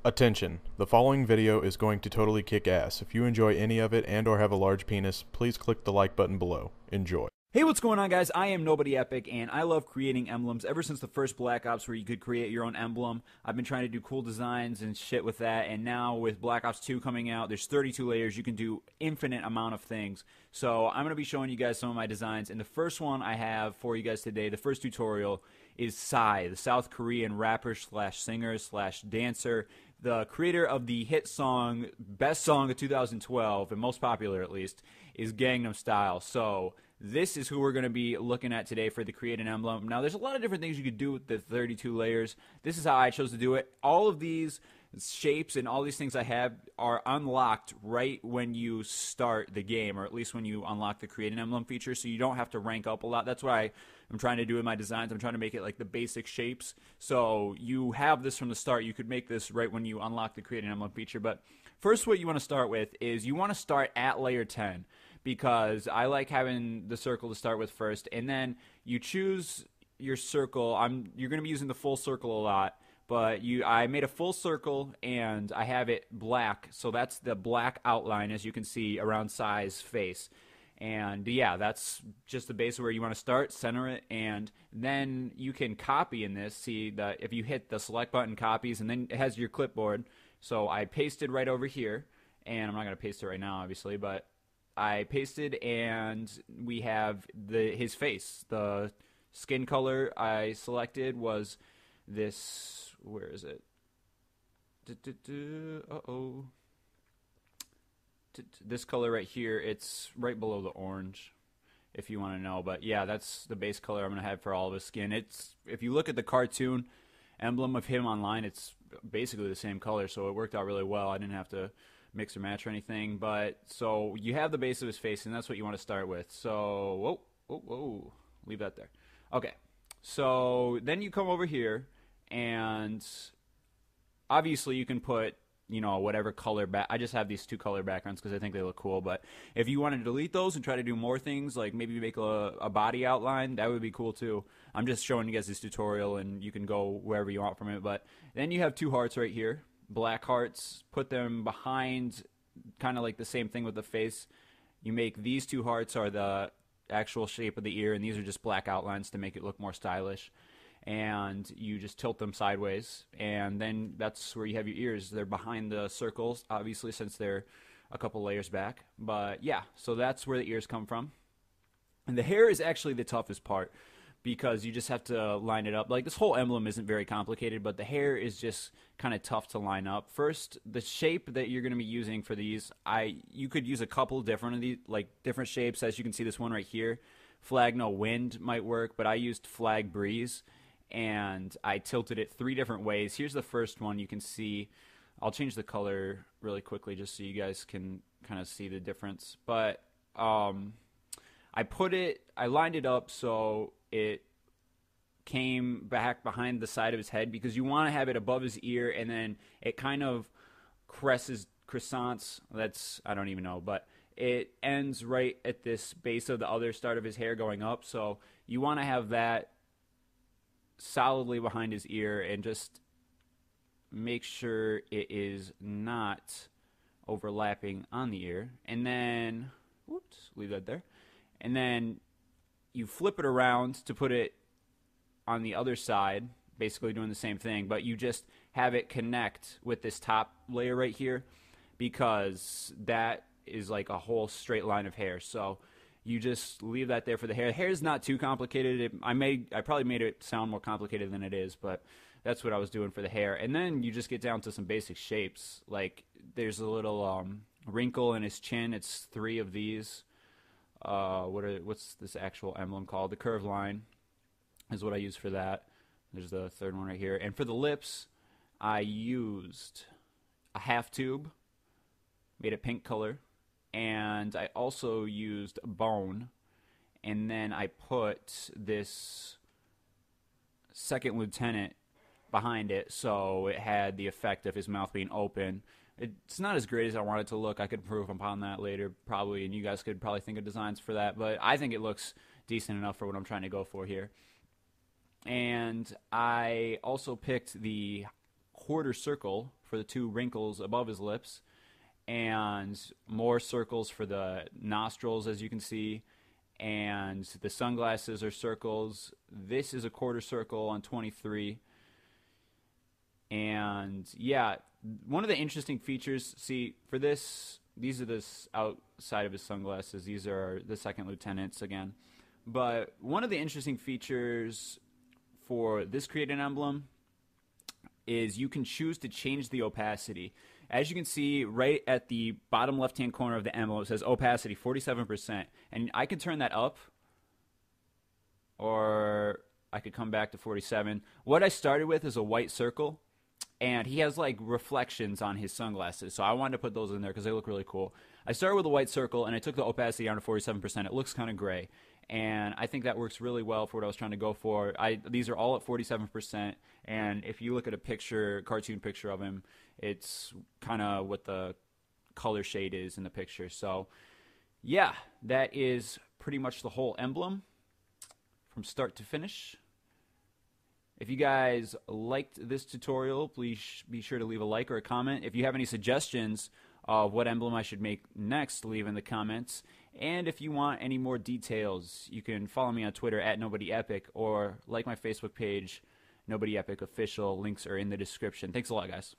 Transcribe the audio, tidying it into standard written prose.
Attention, the following video is going to totally kick ass. If you enjoy any of it and or have a large penis, please click the like button below. Enjoy. Hey, what's going on, guys? I am Nobody Epic, and I love creating emblems. Ever since the first Black Ops where you could create your own emblem, I've been trying to do cool designs and shit with that, and now with Black Ops 2 coming out, there's 32 layers. You can do infinite amount of things. So I'm going to be showing you guys some of my designs, and the first one I have for you guys today, the first tutorial, is Psy, the South Korean rapper slash singer slash dancer, the creator of the hit song, best song of 2012, and most popular at least, is Gangnam Style. So this is who we're going to be looking at today for the Create an Emblem. Now, there's a lot of different things you could do with the 32 layers. This is how I chose to do it. All of these shapes and all these things I have are unlocked right when you start the game, or at least when you unlock the Create an Emblem feature, so you don't have to rank up a lot. That's why I'm trying to do in my designs. I'm trying to make it like the basic shapes. So you have this from the start. You could make this right when you unlock the Create an Emblem feature. But first, what you want to start with is you want to start at layer 10. Because I like having the circle to start with first, and then you choose your circle. You're going to be using the full circle a lot, but I made a full circle and I have it black, so that's the black outline, as you can see, around Psy's face. And yeah, that's just the base of where you want to start, center it, and then you can copy in this. See that if you hit the select button, copies, and then it has your clipboard. So I pasted right over here, and I'm not going to paste it right now, obviously, but I pasted, and we have his face. The skin color I selected was this. Where is it? Uh-oh. This color right here. It's right below the orange, if you want to know. But yeah, that's the base color I'm going to have for all of his skin. If you look at the cartoon emblem of him online, it's basically the same color, so it worked out really well. I didn't have to mix or match or anything, but so you have the base of his face, and that's what you want to start with. So whoa, leave that there. Okay, so then you come over here, and obviously you can put, you know, whatever color back. I just have these two color backgrounds because I think they look cool, but if you want to delete those and try to do more things, like maybe make a body outline, that would be cool too. I'm just showing you guys this tutorial, and you can go wherever you want from it. But then you have two hearts right here, black hearts. Put them behind, kind of like the same thing with the face. You make these two hearts are the actual shape of the ear, and these are just black outlines to make it look more stylish. And you just tilt them sideways, and then that's where you have your ears. They're behind the circles, obviously, since they're a couple layers back. But yeah, so that's where the ears come from. And the hair is actually the toughest part, because you just have to line it up. Like, this whole emblem isn't very complicated, but the hair is just kind of tough to line up. First, the shape that you're going to be using for these, you could use a couple different of these, like different shapes. As you can see, this one right here, Flag No Wind might work, but I used Flag Breeze, and I tilted it three different ways. Here's the first one. You can see, I'll change the color really quickly just so you guys can kind of see the difference. But I lined it up so it came back behind the side of his head, because you want to have it above his ear, and then it kind of croissants. I don't even know, but it ends right at this base of the other start of his hair going up. So you want to have that solidly behind his ear, and just make sure it is not overlapping on the ear. And then, whoops, leave that there. And then you flip it around to put it on the other side, basically doing the same thing, but you just have it connect with this top layer right here, because that is like a whole straight line of hair. So you just leave that there for the hair. The hair is not too complicated. I probably made it sound more complicated than it is, but that's what I was doing for the hair. And then you just get down to some basic shapes. Like, there's a little wrinkle in his chin. It's three of these. What's this actual emblem called? The curved line is what I use for that. There's the third one right here. And for the lips, I used a half tube, made it pink color, and I also used bone, and then I put this second lieutenant behind it, so it had the effect of his mouth being open. It's not as great as I want it to look. I could improve upon that later, probably, and you guys could probably think of designs for that, but I think it looks decent enough for what I'm trying to go for here. And I also picked the quarter circle for the 2 wrinkles above his lips, and more circles for the nostrils, as you can see, and the sunglasses are circles. This is a quarter circle on 23. And yeah, one of the interesting features, see, for this, these are the outside of his sunglasses. These are the second lieutenants again. But one of the interesting features for this created emblem is you can choose to change the opacity. As you can see right at the bottom left-hand corner of the emblem, it says opacity 47%. And I can turn that up, or I could come back to 47. What I started with is a white circle, and he has like reflections on his sunglasses. So I wanted to put those in there because they look really cool. I started with a white circle, and I took the opacity down to 47%. It looks kind of gray. And I think that works really well for what I was trying to go for. These are all at 47%, and if you look at a picture, cartoon picture of him, it's kind of what the color shade is in the picture. So, yeah, that is pretty much the whole emblem from start to finish. If you guys liked this tutorial, please be sure to leave a like or a comment. If you have any suggestions of what emblem I should make next, leave in the comments. And if you want any more details, you can follow me on Twitter at NobodyEpic or like my Facebook page, Nobody Epic Official. Links are in the description. Thanks a lot, guys.